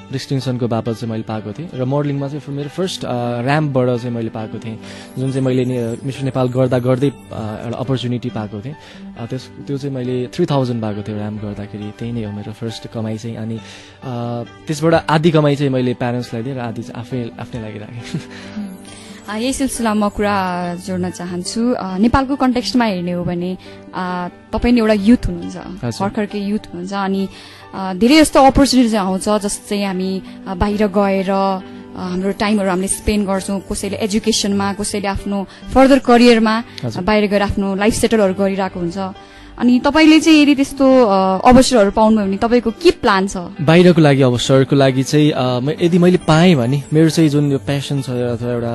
डिस्टिङसनको बापत चाहिँ मैले पाएको थिएँ। र मोडलिङमा चाहिँ मेरो फर्स्ट ऱ्याम्पबाट चाहिँ मैले पाएको थिएँ, जुन चाहिँ मैले मिस नेपाल गर्दा गर्दै एउटा अपर्च्युनिटी पाएको थिएँ। त्यो चाहिँ मैले 3,000 पाएको थियो ऱ्याम्प गर्दाखेरि। त्यही नै हो मेरो फर्स्ट कमाई चाहिँ। अनि त्यसबाट आधी कमाई चाहिँ मैले प्यारेन्ट्सलाई दिएँ र आधी चाहिँ आफ्नै लागि राखेँ। यही सिलसिलामा कुरा जोड्न चाहन्छु। नेपालको कन्टेक्स्टमा हेर्ने हो भने तपाईँ नि एउटा युथ हुनुहुन्छ, भर्खरकै युथ हुनुहुन्छ, अनि धेरै जस्तो अपर्च्युनिटी आउँछ जस्तै हामी बाहिर गएर हाम्रो टाइमहरू हामीले स्पेन्ड गर्छौँ, कसैले एजुकेसनमा, कसैले आफ्नो फर्दर करियरमा बाहिर गएर आफ्नो लाइफ सेटलहरू गरिरहेको हुन्छ। अनि तपाईँले चाहिँ यदि त्यस्तो अवसरहरू पाउनुभयो भने तपाईँको के प्लान छ? बाहिरको लागि अवसरको लागि चाहिँ यदि मैले पाएँ भने मेरो चाहिँ जुन यो प्यासन छ अथवा एउटा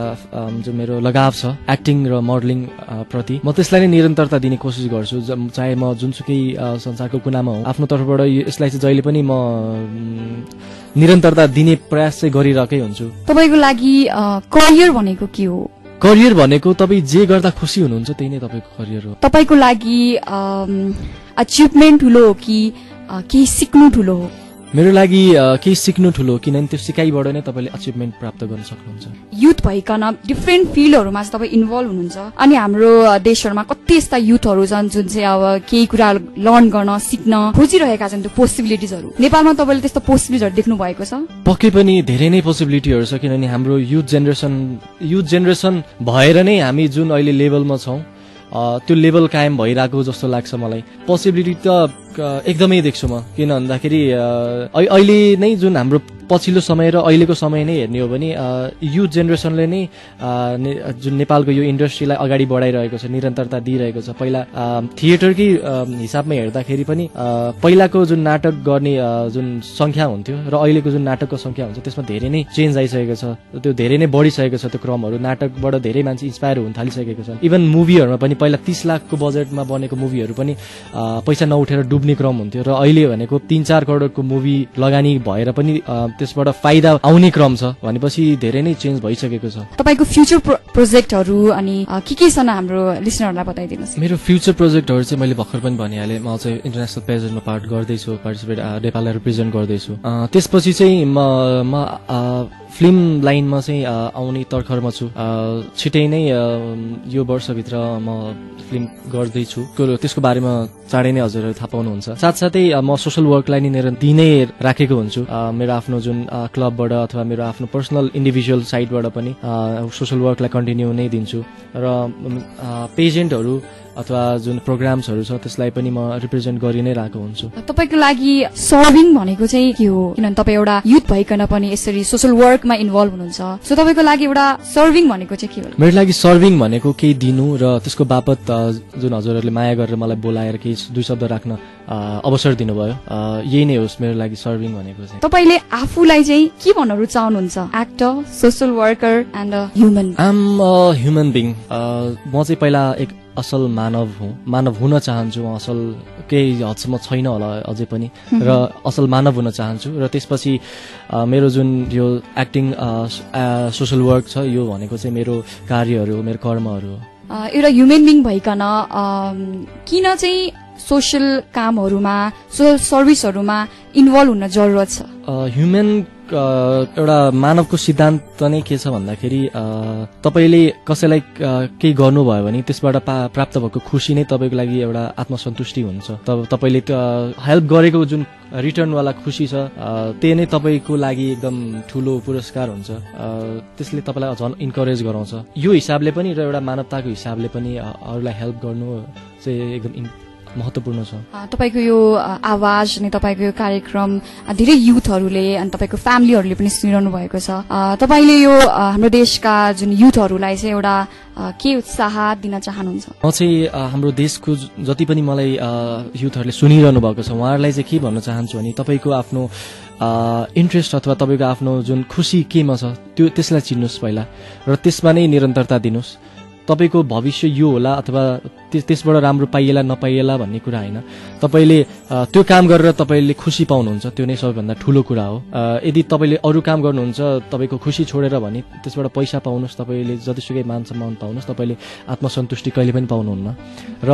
जुन मेरो लगाव छ एक्टिङ र मोडलिङ प्रति, म त्यसलाई नै निरन्तरता दिने कोसिस गर्छु। चाहे म जुनसुकै संसारको कुनामा हो, आफ्नो तर्फबाट यसलाई चाहिँ जहिले पनि म निरन्तरता दिने प्रयास चाहिँ गरिरहेकै हुन्छु। तपाईँको लागि करियर भनेको के हो? करियर भनेको तपाईँ जे गर्दा खुसी हुनुहुन्छ त्यही नै तपाईँको करियर हो। तपाईँको लागि अचिभमेन्ट ठुलो हो कि केही सिक्नु ठुलो हो? मेरो लागि केही सिक्नु ठुलो हो, किनभने त्यो सिकाइबाट नै तपाईँले अचिभमेन्ट प्राप्त गर्न सक्नुहुन्छ। युथ भइकन डिफ्रेन्ट फिल्डहरूमा चाहिँ तपाईँ इन्भल्भ हुनुहुन्छ, अनि हाम्रो देशहरूमा कति यस्ता युथहरू छन् जुन चाहिँ अब केही कुरा लर्न गर्न सिक्न खोजिरहेका छन्, त्यो पोसिबिलिटिजहरू नेपालमा तपाईँले त्यस्तो पोसिबिलिटिजहरू देख्नु भएको छ? पक्कै पनि धेरै नै पोसिबिलिटीहरू छ, किनभने हाम्रो युथ जेनेरेसन भएर नै हामी जुन अहिले लेभलमा छौँ त्यो लेभल कायम भइरहेको जस्तो लाग्छ मलाई। पोसिबिलिटी त एकदमै देख्छु म, किन भन्दाखेरि अहिले नै जुन हाम्रो पछिल्लो समय र अहिलेको समय नै हेर्ने हो भने युथ जेनेरेसनले नै जुन नेपालको यो इन्डस्ट्रीलाई अगाडि बढाइरहेको छ, निरन्तरता दिइरहेको छ। पहिला थिएटरकै हिसाबमा हेर्दाखेरि पनि पहिलाको जुन नाटक गर्ने जुन सङ्ख्या हुन्थ्यो र अहिलेको जुन नाटकको सङ्ख्या हुन्छ त्यसमा धेरै नै चेन्ज आइसकेको छ, त्यो धेरै नै बढिसकेको छ। त्यो क्रमहरू नाटकबाट धेरै मान्छे इन्सपायर हुन थालिसकेको छ। इभन मुभीहरूमा पनि पहिला 30 लाखको बजेटमा बनेको मुभीहरू पनि पैसा नउठेर डुब्ने क्रम हुन्थ्यो, र अहिले भनेको 3-4 करोडको मुभी लगानी भएर पनि त्यसबाट फाइदा आउने क्रम छ भनेपछि धेरै नै चेन्ज भइसकेको छ। तपाईको फ्युचर प्रोजेक्टहरू अनि के छन् हाम्रो लिसनरलाई बताइदिनुहोस्? मेरो फ्युचर प्रोजेक्टहरू चाहिँ मैले भर्खर पनि भनिहालेँ, म चाहिँ इन्टरनेसनल पेजेन्टमा पार्ट गर्दैछु, पार्टिसिपेट नेपाललाई रिप्रेजेन्ट गर्दैछु। त्यसपछि चाहिँ म फिल्म लाइनमा चाहिँ आउने तर्खरमा छु। छिटै नै यो वर्षभित्र म फिल्म गर्दैछु, त्यसको बारेमा चाँडै नै हजुरहरू थाहा पाउनुहुन्छ। साथसाथै म सोसल वर्कलाई नै दिनै राखेको हुन्छु, मेरो आफ्नो जुन क्लबबाट अथवा मेरो आफ्नो पर्सनल इन्डिभिजुअल साइडबाट पनि सोसल वर्कलाई कन्टिन्यू नै दिन्छु, र पेजेन्टहरू अथवा जुन प्रोग्राम्सहरू छ त्यसलाई पनि म रिप्रेजेन्ट गरि नै रहेको हुन्छु। तपाईँको लागि सर्भिङ भनेको चाहिँ के हो? किनभने तपाईँ एउटा युथ भइकन पनि यसरी सोसल वर्कमा इन्भल्भ हुनुहुन्छ, सो तपाईँको लागि एउटा सर्भिङ भनेको चाहिँ के हो? मेरो लागि सर्भिङ भनेको केही दिनु र त्यसको बापत जुन हजुरहरूले माया गरेर मलाई बोलाएर केही 2 शब्द राख्न अवसर दिनुभयो, यही नै होस् मेरो लागि सर्भिङ भनेको चाहिँ। तपाईँले आफूलाई चाहिँ के भन्न रुचाउनुहुन्छ? Actor, social worker and a human? Um a human being. म चाहिँ पहिला एक असल मानव हुन चाहन्छु। असल केही हदसम्म छैन होला अझै पनि, र असल मानव हुन चाहन्छु। र त्यसपछि मेरो जुन यो एक्टिङ सोसल वर्क छ यो भनेको चाहिँ मेरो कार्यहरू, मेरो कर्महरू हो। एउटा ह्युमन बिङ भइकन किन चाहिँ सोसल कामहरूमा, सोसल सर्भिसहरूमा इन्भल्भ हुन जरुरत छ? ह्युमन एउटा मानवको सिद्धान्त नै के छ भन्दाखेरि तपाईँले कसैलाई केही गर्नुभयो भने त्यसबाट प्राप्त भएको खुसी नै तपाईँको लागि एउटा आत्मसन्तुष्टि हुन्छ। तपाईँले हेल्प गरेको जुन रिटर्नवाला खुसी छ त्यही नै तपाईँको लागि एकदम ठुलो पुरस्कार हुन्छ। त्यसले तपाईँलाई झन् इन्करेज गराउँछ। यो हिसाबले पनि र एउटा मानवताको हिसाबले पनि अरूलाई हेल्प गर्नु चाहिँ एकदम महत्त्वपूर्ण छ। तपाईको यो आवाज अनि तपाईको यो कार्यक्रम धेरै युथहरूले अनि तपाईको फ्यामिलीहरूले पनि सुनिरहनु भएको छ। तपाईले यो हाम्रो देशका जुन युथहरूलाई चाहिँ एउटा के उत्साह दिन चाहनुहुन्छ? म चाहिँ हाम्रो देशको जति पनि मलाई युथहरूले सुनिरहनु भएको छ उहाँहरूलाई चाहिँ के भन्न चाहन्छु भने तपाईँको आफ्नो इन्ट्रेस्ट अथवा तपाईँको आफ्नो जुन खुसी केमा छ त्यसलाई चिन्नुहोस् पहिला र त्यसमा नै निरन्तरता दिनुहोस्। तपाईँको भविष्य यो होला अथवा त्यसबाट राम्रो पाइएला नपाइएला भन्ने कुरा होइन। तपाईँले त्यो काम गरेर तपाईँले खुसी पाउनुहुन्छ त्यो नै सबैभन्दा ठुलो कुरा हो। यदि तपाईँले अरू काम गर्नुहुन्छ तपाईँको खुसी छोडेर भने त्यसबाट पैसा पाउनुहोस्, तपाईँले जतिसुकै मान सम्मान पाउनुहोस्, तपाईँले आत्मसन्तुष्टि कहिले पनि पाउनुहुन्न। र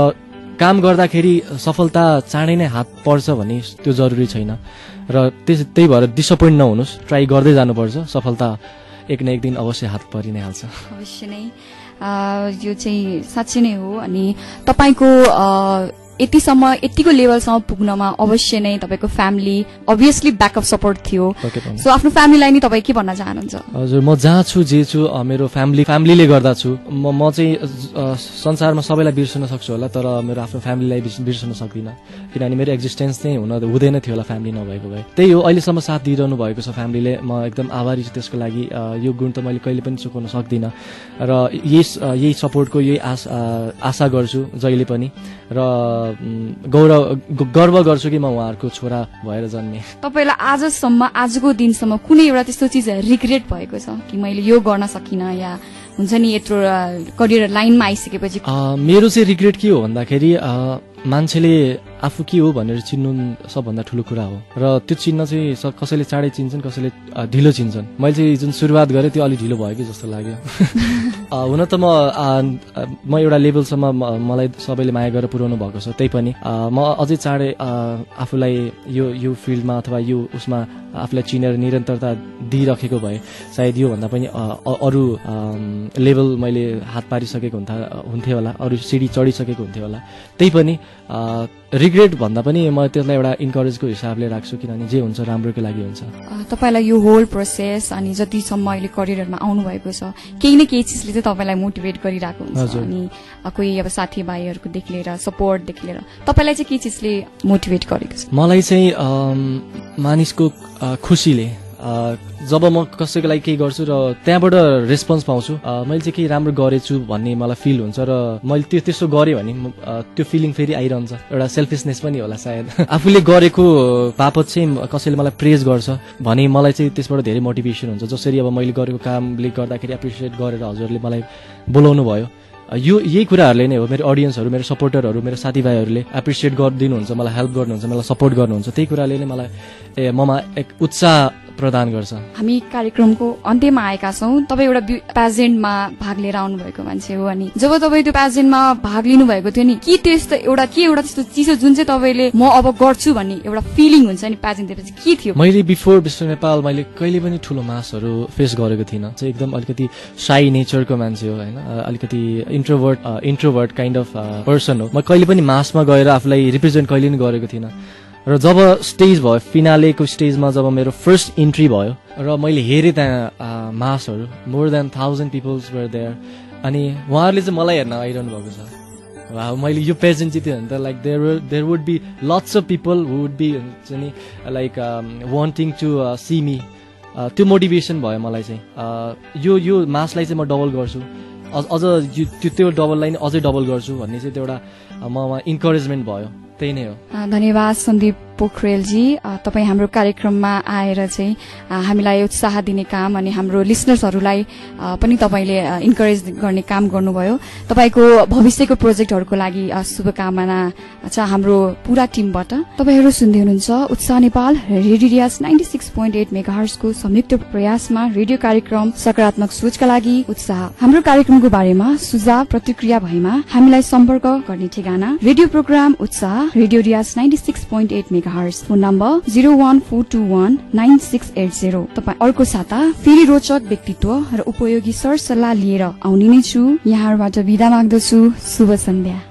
काम गर्दाखेरि सफलता चाँडै नै हात पर्छ भने त्यो जरुरी छैन र त्यही भएर डिसपोइन्ट नहुनुहोस्, ट्राई गर्दै जानुपर्छ। सफलता एक न एक दिन अवश्य हात परि नै हाल्छ। अवश्य नै यो चाहिँ साँच्चै नै हो। अनि तपाईको यतिको लेभलसम्म पुग्नमा अवश्य नै तपाईको फ्यामिली अभियसली ब्याकअप सपोर्ट थियो। सो आफ्नो फ्यामिलीलाई नि तपाईँ के भन्न चाहनुहुन्छ? हजुर, म जहाँ छु जे छु मेरो फ्यामिलीले गर्दा छु। म चाहिँ संसारमा सबैलाई बिर्सन सक्छु होला तर मेरो आफ्नो फ्यामिलीलाई बिर्सन सक्दिनँ किनभने मेरो एक्जिस्टेन्स नै हुँदैन थियो होला फ्यामिली नभएको भए। त्यही हो, अहिलेसम्म साथ दिइरहनु भएको छ फ्यामिलीले, म एकदम आभारी छु त्यसको लागि। यो गुण त मैले कहिले पनि चुकाउन सक्दिनँ र यही सपोर्टको यही आशा गर्छु जहिले पनि र गर्व गर्छु कि म उहाँहरूको छोरा भएर जन्मे। तपाईलाई आजको दिनसम्म कुनै एउटा त्यस्तो चिज रिग्रेट भएको छ कि मैले यो गर्न सकिनँ या हुन्छ नि यत्रो करियर लाइनमा आइसकेपछि? मेरो चाहिँ रिग्रेट के हो भन्दाखेरि मान्छेले आफू के हो भनेर चिन्नु सबभन्दा ठुलो कुरा हो र त्यो चिन्न चाहिँ कसैले चाँडै चिन्छन्, कसैले ढिलो चिन्छन्। मैले चाहिँ जुन सुरुवात गरेँ त्यो अलिक ढिलो भयो कि जस्तो लाग्यो। हुन त म एउटा लेभलसम्म मलाई सबैले माया गरेर पुर्याउनु भएको छ, त्यही पनि म अझै चाँडै आफूलाई यो फिल्डमा अथवा यो उसमा आफूलाई चिनेर निरन्तरता दिइराखेको भए सायद योभन्दा पनि अरू लेभल मैले हात पारिसकेको हुन्थ्यो होला, अरू सिडी चढिसकेको हुन्थ्यो होला। त्यही पनि रिग्रेट भन्दा पनि म त्यसलाई एउटा इन्करेजको हिसाबले राख्छु किनभने जे हुन्छ राम्रोको लागि हुन्छ। तपाईँलाई यो होल प्रोसेस अनि जतिसम्म अहिले करियरमा आउनु भएको छ केही न केही चिजले चाहिँ तपाईँलाई मोटिभेट गरिरहेको हुन्छ अनि कोही अब साथीभाइहरूकोदेखि लिएर सपोर्टदेखि लिएर तपाईँलाई चाहिँ के चिजले मोटिभेट गरेको छ? मलाई चाहिँ मानिसको खुसीले जब म कसैको लागि केही गर्छु र त्यहाँबाट रेस्पोन्स पाउँछु मैले चाहिँ केही राम्रो गरेछु भन्ने मलाई फिल हुन्छ र मैले त्यसो गरेँ भने त्यो फिलिङ फेरि आइरहन्छ। एउटा सेल्फिसनेस पनि होला सायद। आफूले गरेको बापत चाहिँ कसैले मलाई प्रेज गर्छ भने मलाई चाहिँ त्यसबाट धेरै मोटिभेसन हुन्छ। जसरी अब मैले गरेको कामले गर्दाखेरि एप्रिसिएट गरेर हजुरले मलाई बोलाउनु भयो, यही कुराहरूले नै हो। मेरो अडियन्सहरू, मेरो सपोर्टरहरू, मेरो साथीभाइहरूले एप्रिसिएट गरिदिनुहुन्छ, मलाई हेल्प गर्नुहुन्छ, मलाई सपोर्ट गर्नुहुन्छ। त्यही कुराले नै मलाई ममा एक उत्साह प्रदान गर्छ। हामी कार्यक्रमको अन्त्यमा आएका छौँ। तपाईँ एउटा प्याजेन्टमा भाग लिएर आउनु भएको मान्छे हो अनि जब तपाईँ त्यो प्याजेन्टमा भाग लिनु भएको थियो नि के एउटा त्यस्तो चिज हो जुन चाहिँ तपाईँले म अब गर्छु भन्ने एउटा फिलिङ हुन्छ नि प्याजेन्टतिर चाहिँ के थियो? मैले बिफोर मिस्टर नेपाल मैले कहिले पनि ठुलो मासहरू फेस गरेको थिइनँ। चाहिँ एकदम अलिकति साई नेचरको मान्छे हो होइन, अलिकति इन्ट्रोभर्ट काइन्ड अफ पर्सन हो। म कहिले पनि मासमा गएर आफूलाई रिप्रेजेन्ट कहिले पनि गरेको थिइनँ र जब स्टेज भयो फिनालेको स्टेजमा जब मेरो फर्स्ट इन्ट्री भयो र मैले हेरेँ त्यहाँ मासहरू more than 1000 peoples were there अनि उहाँहरूले चाहिँ मलाई हेर्न आइरहनु भएको छ। मैले यो पेजेन्ट जित्यो भने त like there would be lots of people who would be नि like wanting to see me. त्यो मोटिभेसन भयो मलाई चाहिँ यो मासलाई चाहिँ म डबल गर्छु, अझ त्यो डबललाई अझै डबल गर्छु भन्ने चाहिँ त्यो एउटा ममा इन्करेजमेन्ट भयो। त्यही नै हो। धन्यवाद सन्दीप पोखरेलजी, तपाईँ हाम्रो कार्यक्रममा आएर चाहिँ हामीलाई उत्साह दिने काम अनि हाम्रो लिसनर्सहरूलाई पनि तपाईँले इन्करेज गर्ने काम गर्नुभयो। तपाईँको भविष्यको प्रोजेक्टहरूको लागि शुभकामना छ हाम्रो पुरा टिमबाट। तपाईँहरू सुन्दै हुनुहुन्छ उत्साह नेपाल रेडियो रियाज 96.8 मेगाहर्जको संयुक्त प्रयासमा रेडियो कार्यक्रम सकारात्मक सोचका लागि उत्साह। हाम्रो कार्यक्रमको बारेमा सुझाव प्रतिक्रिया भएमा हामीलाई सम्पर्क गर्ने ठेगाना रेडियो प्रोग्राम उत्साह रेडियो रियाज 96.8 मेगाहर्ज, फोन नम्बर 014219680। तपाईँ अर्को साता फेरि रोचक व्यक्तित्व र उपयोगी सरसल्लाह लिएर आउने नै छु। यहाँबाट बिदा माग्दछु। शुभ सन्ध्या।